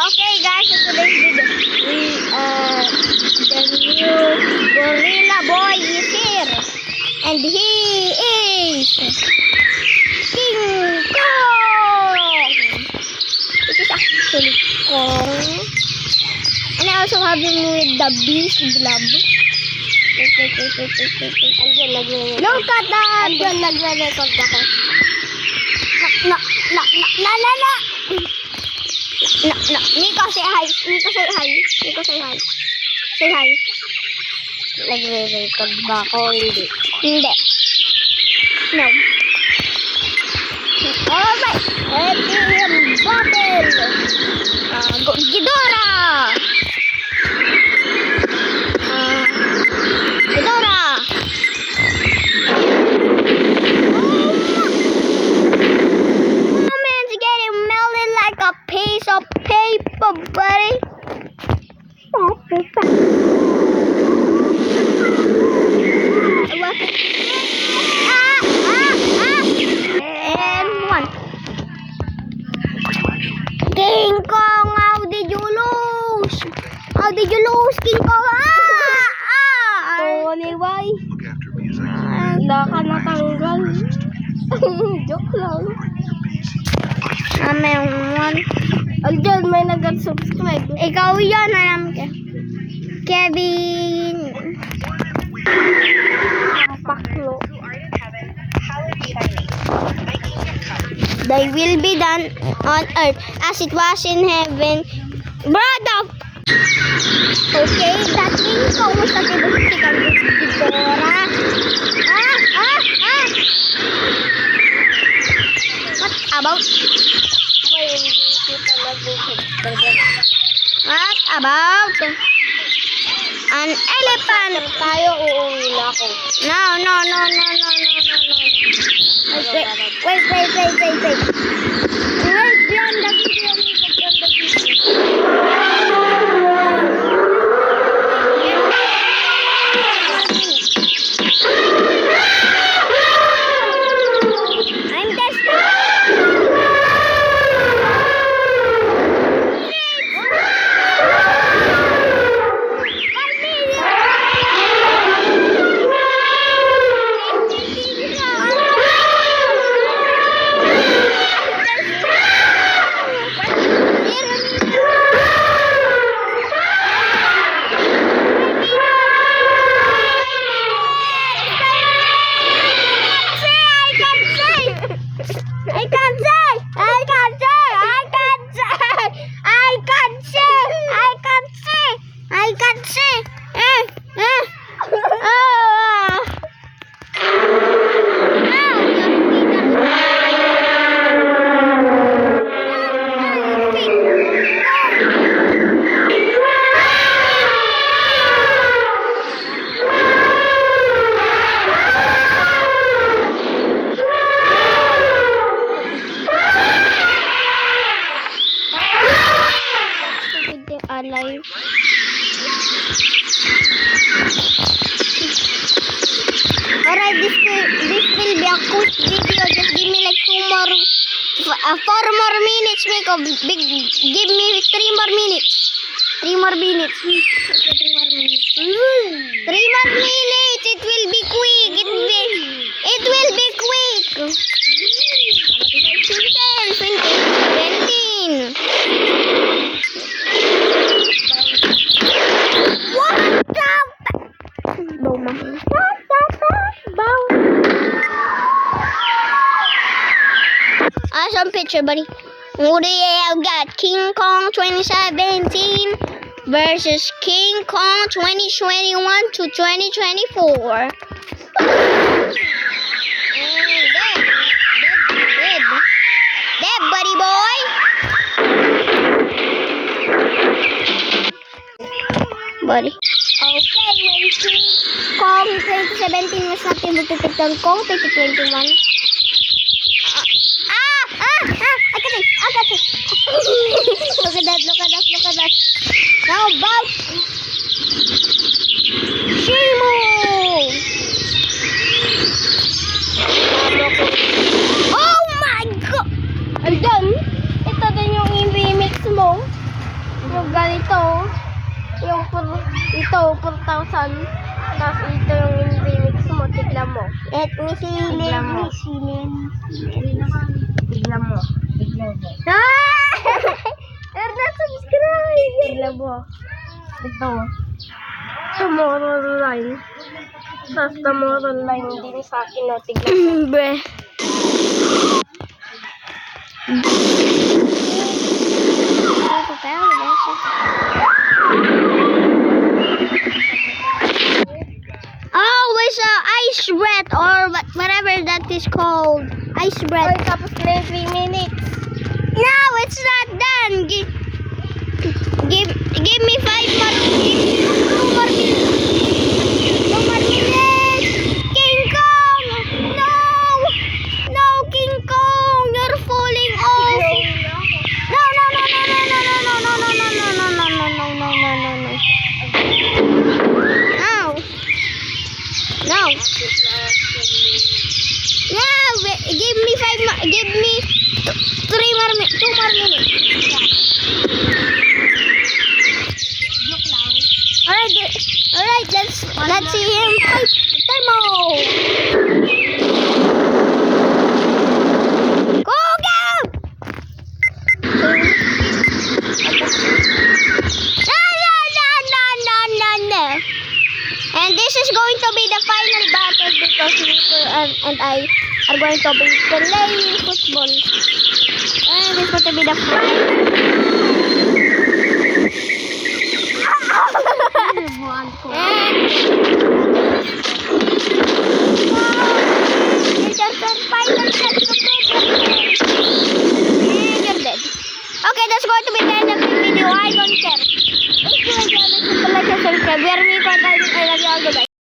Okay guys, so today's video, the new Gorilla Boy is here. And he is King Kong. This is actually Kong. And I also have him with the beast glove. Look at that! Andyan nagre-record ako. No. Nico, say hi. Say hi. Nagre-record ba ako? Hindi. No. Alright. Lithium bottle. Ghidorah. Of paper, buddy. And one. King Kong, how did you lose? King Kong? Sorry, boy. Wala ka natanggal. Joke lang. May one. Andyan, may nag-subscribe. Ikaw yan, alam ka. Kevin. Paklo. They will be done on earth as it was in heaven. Brother! Okay, that King Kong was not able to take out Ghidorah. What about? What about an elephant? Tayo uuwi na ako. No. Wait. Beyond the video. I'm testing. I can see. Alive. Alright, this will be a quick video. Just give me like 4 more minutes. Give me 3 more minutes. 3 more minutes. 3 more minutes. 3 more minutes. It will be quick. It will be quick. 17. Awesome picture, buddy. I've got King Kong 2017 versus King Kong 2021 to 2024. Dead, buddy boy. Buddy. Okay, when King Kong 2017 was not able to take down Kong 2021. I got it. Look at that. Now about Shimo. Oh my God! Andyan, ito din yung i-mix mo. Ito, 4,000. Tapos ito yung remix mo. Tignan mo. Et, misilin. Tignan mo. Misilin. Tignan mo. Tignan mo. Ah! You're not subscribe. Tignan mo. Ito. Tomorrow line. Tapos tomorrow line din sa akin. No? Tignan mo. Bre. Oh, it's a ice bread or whatever that is called. Ice bread. Ay, tapos na yung 3 minutes. No, it's not done. Give me 5 more. Two more minutes. 2 more minutes. King Kong. No. No, King Kong. You're falling off. No, no, no, no, no, no, no, no, no, no, no, no, no, no, no, no, no, no, no. No. No. Yeah, give me 5 more. Give me 3 more minutes. 2 more minutes. Alright, let's see him fight. Thermo. Go, go! No. And this is going to be the final battle because Nico and I are going to be playing football. And this is going to be the Okay, that's going to be the end of this video. I don't care. Thank you again. Like and subscribe. We are me, I love you all. Goodbye.